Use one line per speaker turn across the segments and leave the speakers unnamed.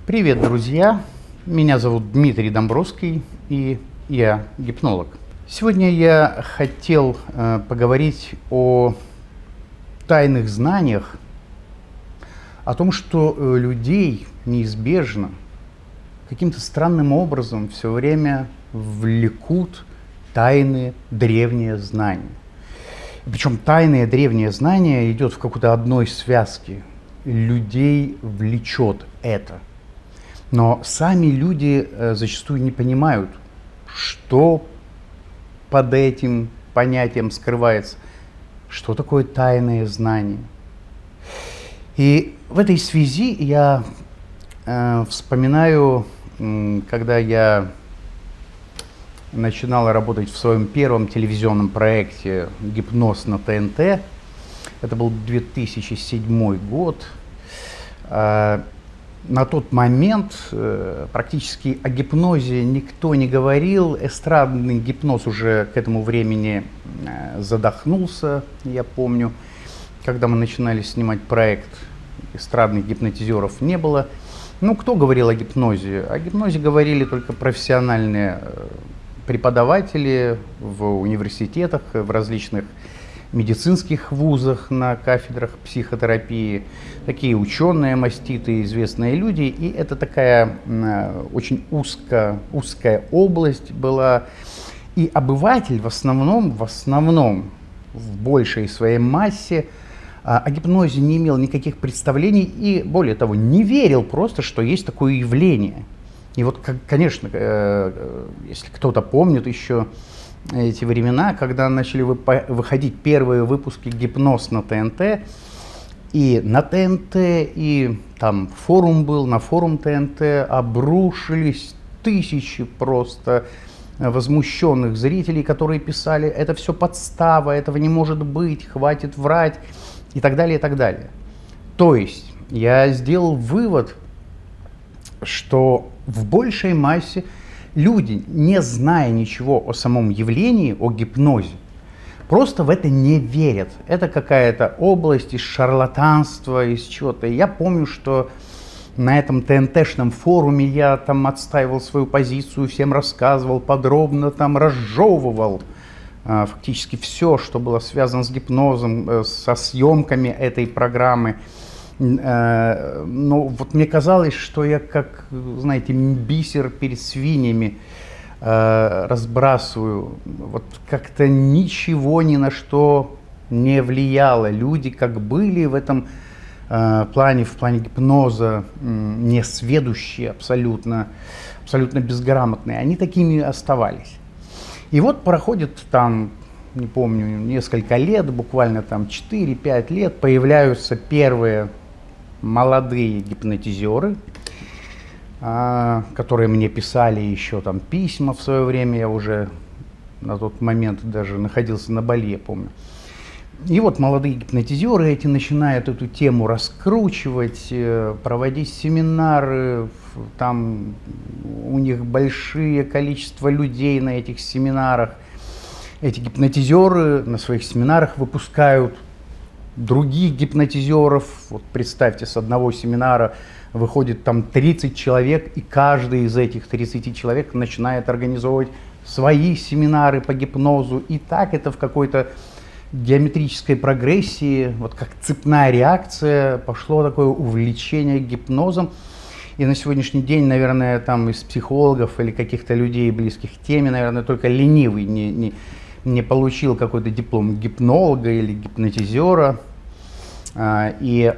Привет, друзья! Меня зовут Дмитрий Домбровский, и я гипнолог. Сегодня я хотел поговорить о тайных знаниях, о том, что людей неизбежно, каким-то странным образом все время влекут тайные древние знания. Причем тайные древние знания идет в какой-то одной связке. Людей влечет это. Но сами люди зачастую не понимают, что под этим понятием скрывается, что такое тайные знания. И в этой связи я вспоминаю, когда я начинал работать в своем первом телевизионном проекте «Гипноз на ТНТ». Это был 2007 год. На тот момент практически о гипнозе никто не говорил. Эстрадный гипноз уже к этому времени задохнулся, я помню. Когда мы начинали снимать проект, эстрадных гипнотизеров не было. Ну, кто говорил о гипнозе? О гипнозе говорили только профессиональные преподаватели в университетах, в различных медицинских вузах на кафедрах психотерапии, такие ученые, маститые, известные люди. И это такая очень узкая область была. И обыватель в основном, в большей своей массе о гипнозе не имел никаких представлений и, более того, не верил просто, что есть такое явление. И вот, конечно, если кто-то помнит еще эти времена, когда начали выходить первые выпуски «Гипноз на ТНТ», и на ТНТ, и там форум был, на форум ТНТ обрушились тысячи просто возмущенных зрителей, которые писали: это все подстава, этого не может быть, хватит врать, и так далее, и так далее. То есть я сделал вывод, что в большей массе люди, не зная ничего о самом явлении, о гипнозе, просто в это не верят. Это какая-то область из шарлатанства, из чего-то. Я помню, что на этом ТНТшном форуме я там отстаивал свою позицию, всем рассказывал, подробно там разжевывал фактически все, что было связано с гипнозом, со съемками этой программы. Но вот мне казалось, что я, как, знаете, бисер перед свиньями разбрасываю. Вот как-то ничего ни на что не влияло. Люди как были в этом плане, в плане гипноза, несведущие, абсолютно безграмотные, они такими оставались. И вот проходит там, не помню, несколько лет, буквально там 4-5 лет, появляются первые молодые гипнотизеры, которые мне писали еще там письма в свое время. Я уже на тот момент даже находился на Бали, я помню. И вот молодые гипнотизеры эти начинают эту тему раскручивать, проводить семинары. Там у них большое количество людей на этих семинарах. Эти гипнотизеры на своих семинарах выпускают других гипнотизеров. Вот представьте, с одного семинара выходит там 30 человек, и каждый из этих 30 человек начинает организовывать свои семинары по гипнозу. И так это в какой-то геометрической прогрессии, вот как цепная реакция, пошло такое увлечение гипнозом. И на сегодняшний день, наверное, там из психологов или каких-то людей, близких к теме, наверное, только ленивый не получил какой-то диплом гипнолога или гипнотизера. И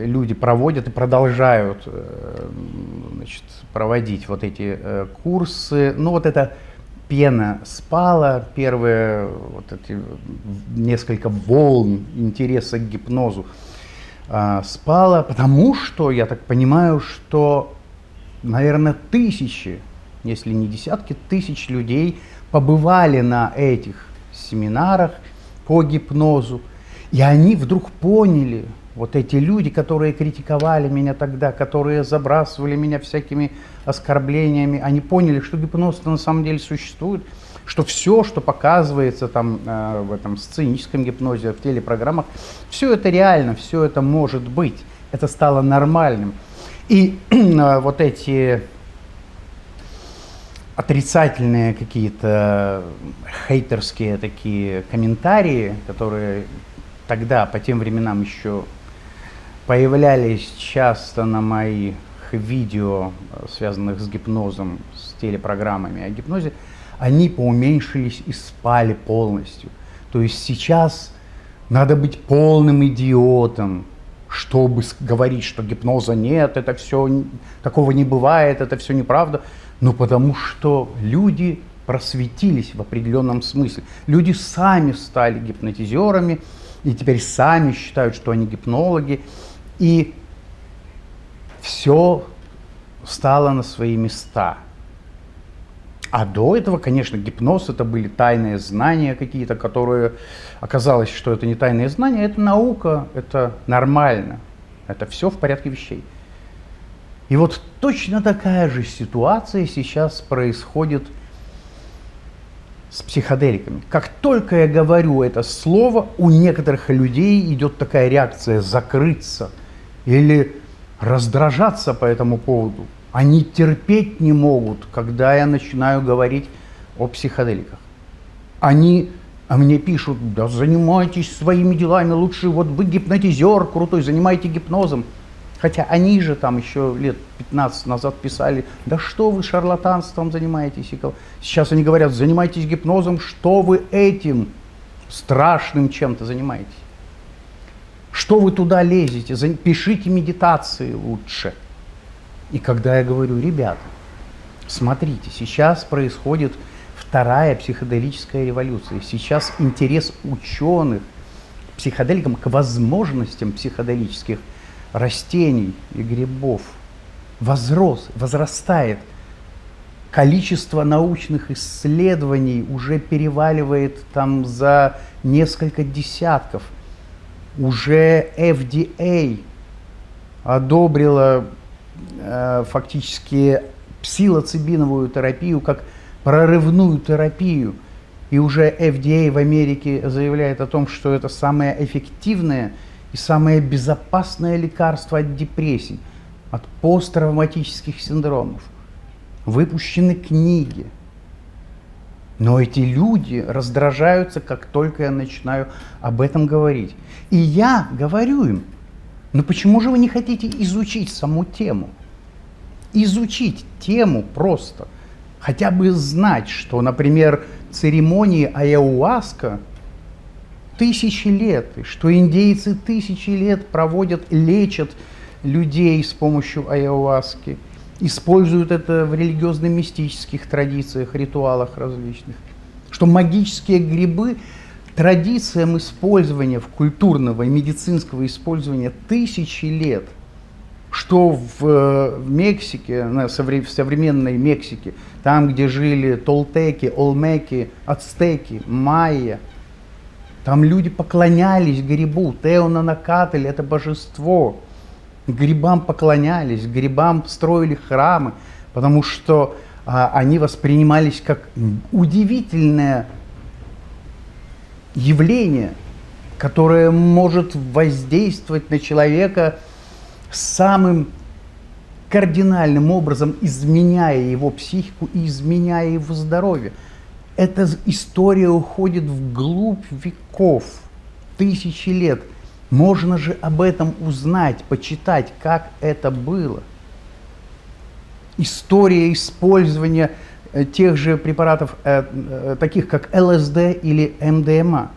люди проводят и продолжают, значит, проводить вот эти курсы. Ну вот эта пена спала, первые вот эти несколько волн интереса к гипнозу спала, потому что, я так понимаю, что, наверное, тысячи, если не десятки тысяч людей побывали на этих семинарах по гипнозу, и они вдруг поняли, вот эти люди, которые критиковали меня тогда, которые забрасывали меня всякими оскорблениями, они поняли, что гипноз-то на самом деле существует, что все, что показывается там в этом сценическом гипнозе, в телепрограммах, все это реально, все это может быть, это стало нормальным. И вот эти отрицательные какие-то хейтерские такие комментарии, которые тогда, по тем временам, еще появлялись часто на моих видео, связанных с гипнозом, с телепрограммами о гипнозе, они поуменьшились и спали полностью. То есть сейчас надо быть полным идиотом, чтобы говорить, что гипноза нет, это все, такого не бывает, это все неправда. Ну, потому что люди просветились в определенном смысле. Люди сами стали гипнотизерами, и теперь сами считают, что они гипнологи, и все стало на свои места. А до этого, конечно, гипноз — это были тайные знания какие-то, которые оказалось, что это не тайные знания, это наука, это нормально, это все в порядке вещей. И вот точно такая же ситуация сейчас происходит с психоделиками. Как только я говорю это слово, у некоторых людей идет такая реакция закрыться или раздражаться по этому поводу. Они терпеть не могут, когда я начинаю говорить о психоделиках. Они мне пишут: да занимайтесь своими делами, лучше вот вы гипнотизер крутой, занимайтесь гипнозом. Хотя они же там еще лет 15 назад писали: да что вы шарлатанством занимаетесь. Сейчас они говорят: занимайтесь гипнозом, что вы этим страшным чем-то занимаетесь. Что вы туда лезете, пишите медитации лучше. И когда я говорю: ребята, смотрите, сейчас происходит вторая психоделическая революция. Сейчас интерес ученых к психоделикам, к возможностям психоделических растений и грибов возрастает. Количество научных исследований уже переваливает там за несколько десятков. Уже FDA одобрила фактически псилоцибиновую терапию как прорывную терапию. И уже FDA в Америке заявляет о том, что это самое эффективное и самое безопасное лекарство от депрессий, от посттравматических синдромов. Выпущены книги. Но эти люди раздражаются, как только я начинаю об этом говорить. И я говорю им: ну почему же вы не хотите изучить саму тему? Изучить тему просто. Хотя бы знать, что, например, церемонии аяуаска 1000 лет, и что индейцы 1000 лет проводят, лечат людей с помощью аяуаски, используют это в религиозно-мистических традициях, ритуалах различных, что магические грибы традициям использования, в культурного и медицинского использования 1000 лет, что в Мексике, в современной Мексике, там, где жили толтеки, олмеки, ацтеки, майя, там люди поклонялись грибу, Теонанакатль — это божество. Грибам поклонялись, грибам строили храмы, потому что они воспринимались как удивительное явление, которое может воздействовать на человека самым кардинальным образом, изменяя его психику и изменяя его здоровье. Эта история уходит вглубь веков, 1000 лет. Можно же об этом узнать, почитать, как это было. История использования тех же препаратов, таких как ЛСД или МДМА.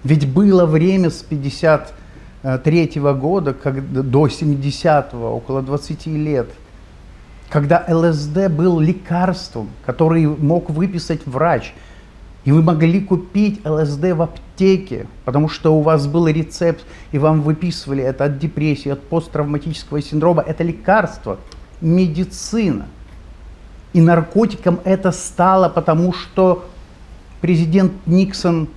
Ведь было время с 1953 года до 70-го, около 20 лет, когда ЛСД был лекарством, который мог выписать врач. И вы могли купить ЛСД в аптеке, потому что у вас был рецепт, и вам выписывали это от депрессии, от посттравматического синдрома. Это лекарство, медицина. И наркотиком это стало, потому что президент Никсон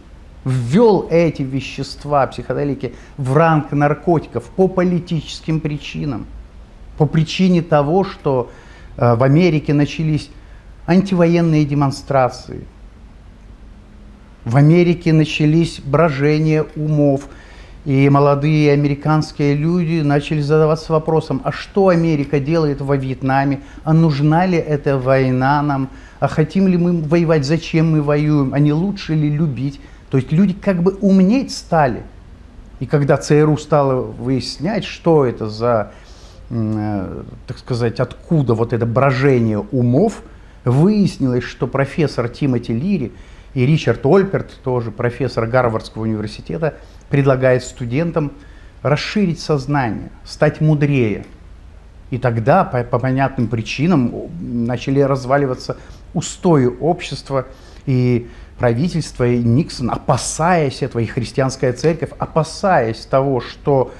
ввел эти вещества, психоделики, в ранг наркотиков по политическим причинам. По причине того, что в Америке начались антивоенные демонстрации. В Америке начались брожения умов, И молодые американские люди начали задаваться вопросом, а что Америка делает во Вьетнаме, а нужна ли эта война нам, а хотим ли мы воевать, зачем мы воюем, а не лучше ли любить. То есть люди как бы умнеть стали. И когда ЦРУ стало выяснять, что это за, так сказать, откуда вот это брожение умов, выяснилось, что профессор Тимоти Лири и Ричард Ольперт, тоже профессор Гарвардского университета, предлагает студентам расширить сознание, стать мудрее. И тогда по понятным причинам начали разваливаться устои общества, и правительство, и Никсон, опасаясь этого, и христианская церковь, опасаясь того, что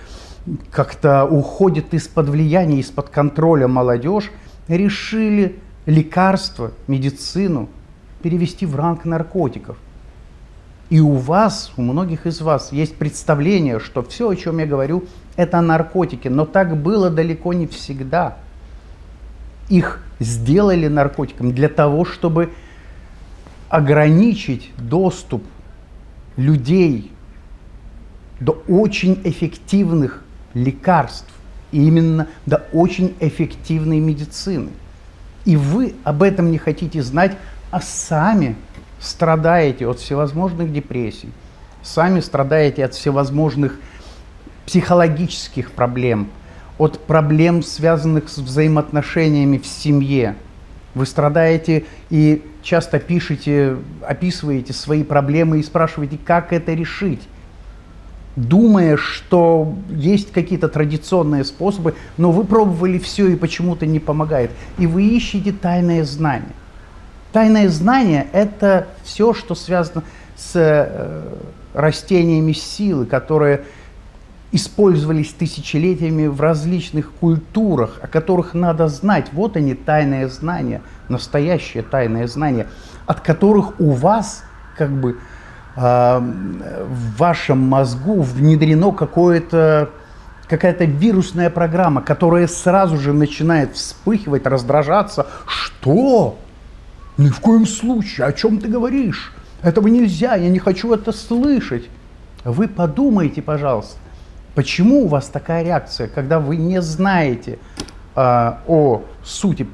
как-то уходит из-под влияния, из-под контроля молодежь, решили лекарства, медицину перевести в ранг наркотиков. И у вас, у многих из вас есть представление, что все, о чем я говорю, это наркотики. Но так было далеко не всегда. Их сделали наркотиками для того, чтобы ограничить доступ людей до очень эффективных лекарств. И именно до очень эффективной медицины. И вы об этом не хотите знать, а сами страдаете от всевозможных депрессий, сами страдаете от всевозможных психологических проблем, от проблем, связанных с взаимоотношениями в семье. Вы страдаете и часто пишете, описываете свои проблемы и спрашиваете, как это решить, думая, что есть какие-то традиционные способы, но вы пробовали все и почему-то не помогает. И вы ищете тайное знание. Тайное знание – это все, что связано с растениями силы, которые использовались тысячелетиями в различных культурах, о которых надо знать. Вот они, тайные знания, настоящее тайное знание, от которых у вас как бы в вашем мозгу внедрено какая-то вирусная программа, которая сразу же начинает вспыхивать, раздражаться. Что? Ни в коем случае, о чем ты говоришь? Этого нельзя, я не хочу это слышать. Вы подумайте, пожалуйста, почему у вас такая реакция, когда вы не знаете о сути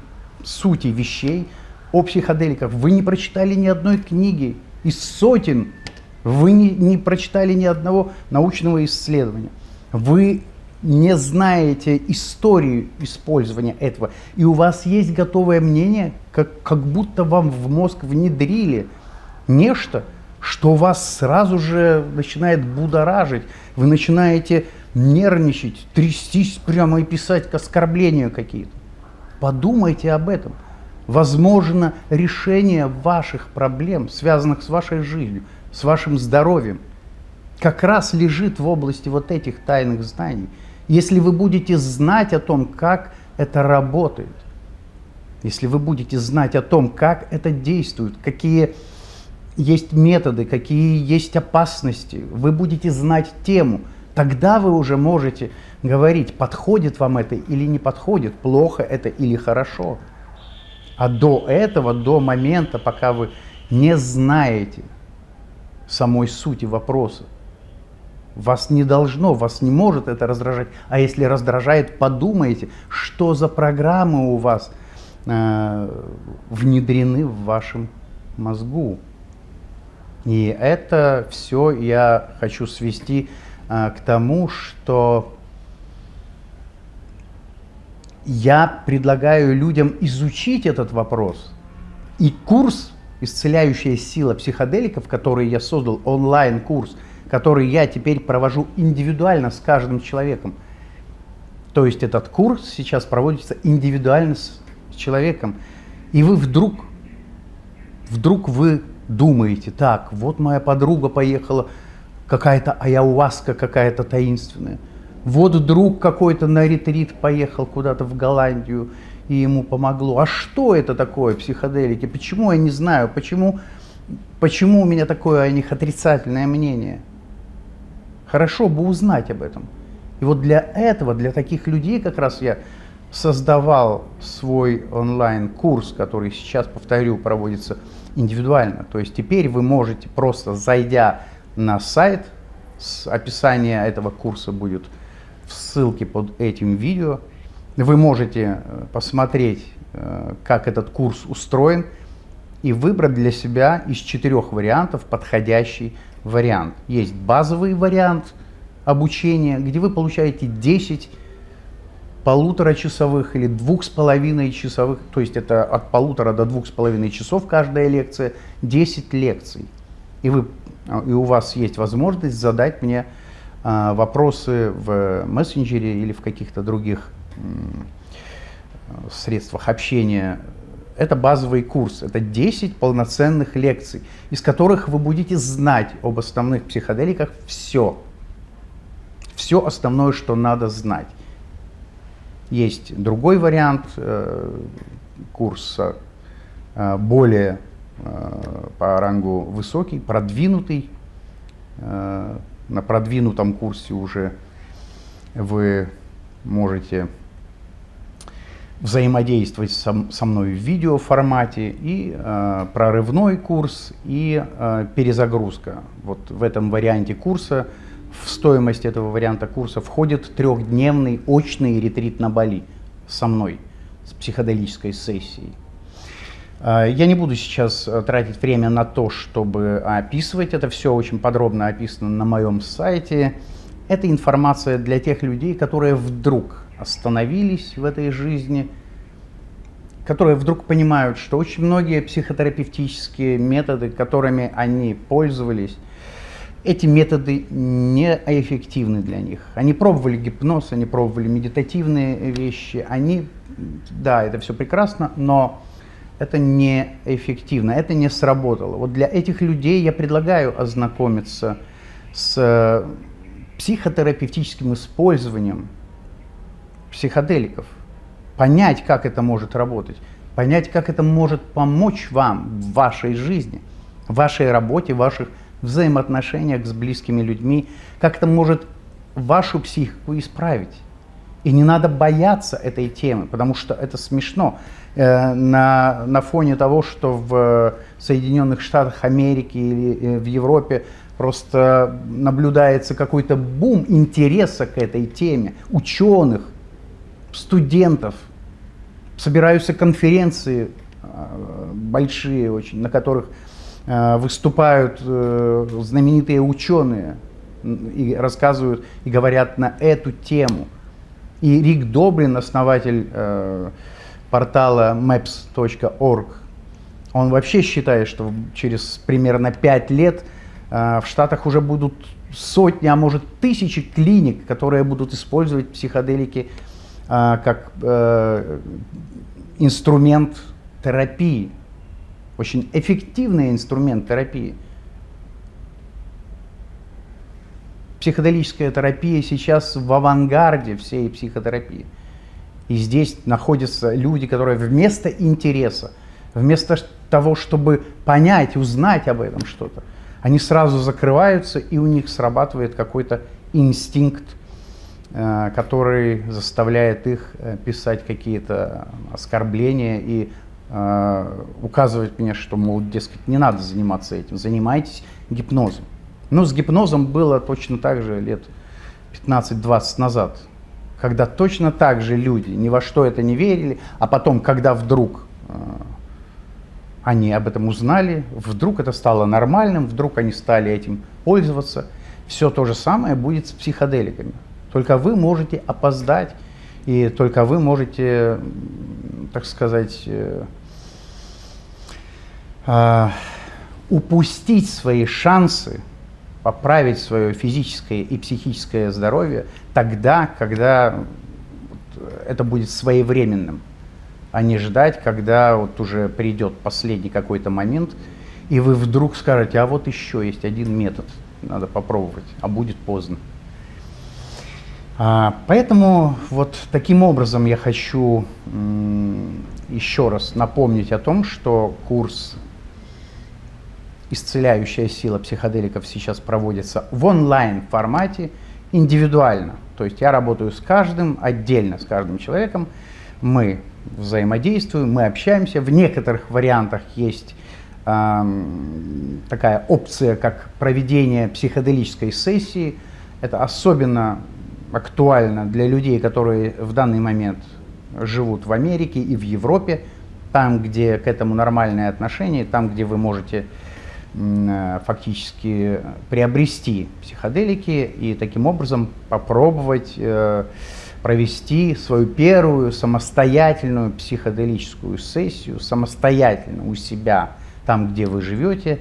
вещей, о психоделиках, вы не прочитали ни одной книги из сотен, вы не прочитали ни одного научного исследования, вы не знаете историю использования этого, и у вас есть готовое мнение, как будто вам в мозг внедрили нечто, что вас сразу же начинает будоражить, вы начинаете нервничать, трястись прямо и писать оскорбления какие-то. Подумайте об этом. Возможно, решение ваших проблем, связанных с вашей жизнью, с вашим здоровьем, как раз лежит в области вот этих тайных знаний. Если вы будете знать о том, как это работает, если вы будете знать о том, как это действует, какие есть методы, какие есть опасности, вы будете знать тему, тогда вы уже можете говорить, подходит вам это или не подходит, плохо это или хорошо. А до этого, до момента, пока вы не знаете самой сути вопроса, вас не должно, вас не может это раздражать. А если раздражает, подумайте, что за программы у вас внедрены в вашем мозгу. И это все я хочу свести к тому, что я предлагаю людям изучить этот вопрос. И курс «Исцеляющая сила психоделиков», который я создал, онлайн-курс, который я теперь провожу индивидуально с каждым человеком. То есть этот курс сейчас проводится индивидуально с человеком. И вы вдруг вы думаете, так, вот моя подруга поехала, какая-то аяуаска какая-то таинственная. Вот друг какой-то на ретрит поехал куда-то в Голландию, и ему помогло. А что это такое, психоделики? Почему я не знаю? Почему у меня такое о них отрицательное мнение? Хорошо бы узнать об этом. И вот для этого, для таких людей как раз я создавал свой онлайн-курс, который сейчас, повторю, проводится индивидуально. То есть теперь вы можете, просто зайдя на сайт Описание этого курса будет в ссылке под этим видео. Вы можете посмотреть, как этот курс устроен, и выбрать для себя из 4 вариантов подходящий вариант. Есть базовый вариант обучения, где вы получаете 10 полуторачасовых или 2,5-часовых, то есть это от 1,5 до 2,5 часов каждая лекция, 10 лекций. И у вас есть возможность задать мне вопросы в мессенджере или в каких-то других средствах общения. Это базовый курс, это 10 полноценных лекций, из которых вы будете знать об основных психоделиках все. Все основное, что надо знать. Есть другой вариант курса, более по рангу высокий, продвинутый. На продвинутом курсе уже вы можете взаимодействовать со мной в видеоформате, и прорывной курс, и перезагрузка. Вот в этом варианте курса, в стоимость этого варианта курса входит 3-дневный очный ретрит на Бали со мной, с психоделической сессией. Я не буду сейчас тратить время на то, чтобы описывать, это все очень подробно описано на моем сайте. Это информация для тех людей, которые вдруг остановились в этой жизни, которые вдруг понимают, что очень многие психотерапевтические методы, которыми они пользовались, эти методы неэффективны для них. Они пробовали гипноз, они пробовали медитативные вещи, да, это все прекрасно, но это неэффективно, это не сработало. Вот для этих людей я предлагаю ознакомиться с психотерапевтическим использованием психоделиков, понять, как это может работать, понять, как это может помочь вам в вашей жизни, в вашей работе, в ваших взаимоотношениях с близкими людьми, как это может вашу психику исправить. И не надо бояться этой темы, потому что это смешно. На фоне того, что в Соединенных Штатах Америки или в Европе просто наблюдается какой-то бум интереса к этой теме, ученых, студентов, собираются конференции большие очень, на которых выступают знаменитые ученые и рассказывают и говорят на эту тему. И Рик Добрин, основатель портала maps.org, он вообще считает, что через примерно 5 лет в Штатах уже будут сотни, а может тысячи клиник, которые будут использовать психоделики как инструмент терапии, очень эффективный инструмент терапии. Психоделическая терапия сейчас в авангарде всей психотерапии. И здесь находятся люди, которые вместо интереса, вместо того, чтобы понять, узнать об этом что-то, они сразу закрываются, и у них срабатывает какой-то инстинкт, который заставляет их писать какие-то оскорбления и указывать мне, что, мол, дескать, не надо заниматься этим, занимайтесь гипнозом. Ну, с гипнозом было точно так же лет 15-20 назад, когда точно так же люди ни во что это не верили, а потом, когда вдруг они об этом узнали, вдруг это стало нормальным, вдруг они стали этим пользоваться. Все то же самое будет с психоделиками. Только вы можете опоздать, и только вы можете, так сказать, упустить свои шансы поправить свое физическое и психическое здоровье тогда, когда это будет своевременным, а не ждать, когда вот уже придет последний какой-то момент, и вы вдруг скажете, а вот еще есть один метод, надо попробовать, а будет поздно. Поэтому вот таким образом я хочу еще раз напомнить о том, что курс «Исцеляющая сила психоделиков» сейчас проводится в онлайн-формате, индивидуально. То есть я работаю с каждым, отдельно с каждым человеком, мы взаимодействуем, мы общаемся. В некоторых вариантах есть такая опция, как проведение психоделической сессии. Это особенно актуально для людей, которые в данный момент живут в Америке и в Европе, там, где к этому нормальное отношение, там, где вы можете фактически приобрести психоделики и таким образом попробовать провести свою первую самостоятельную психоделическую сессию самостоятельно у себя, там, где вы живете,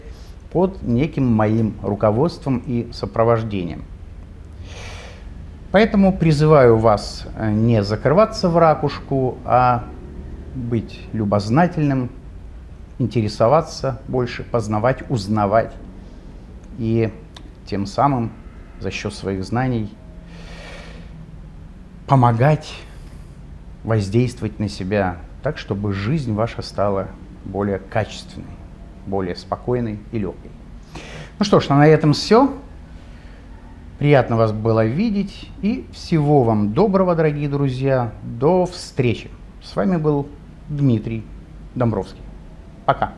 под неким моим руководством и сопровождением. Поэтому призываю вас не закрываться в ракушку, а быть любознательным, интересоваться больше, познавать, узнавать и тем самым за счет своих знаний помогать воздействовать на себя так, чтобы жизнь ваша стала более качественной, более спокойной и легкой. Ну что ж, на этом все. Приятно вас было видеть и всего вам доброго, дорогие друзья. До встречи. С вами был Дмитрий Домбровский. Пока.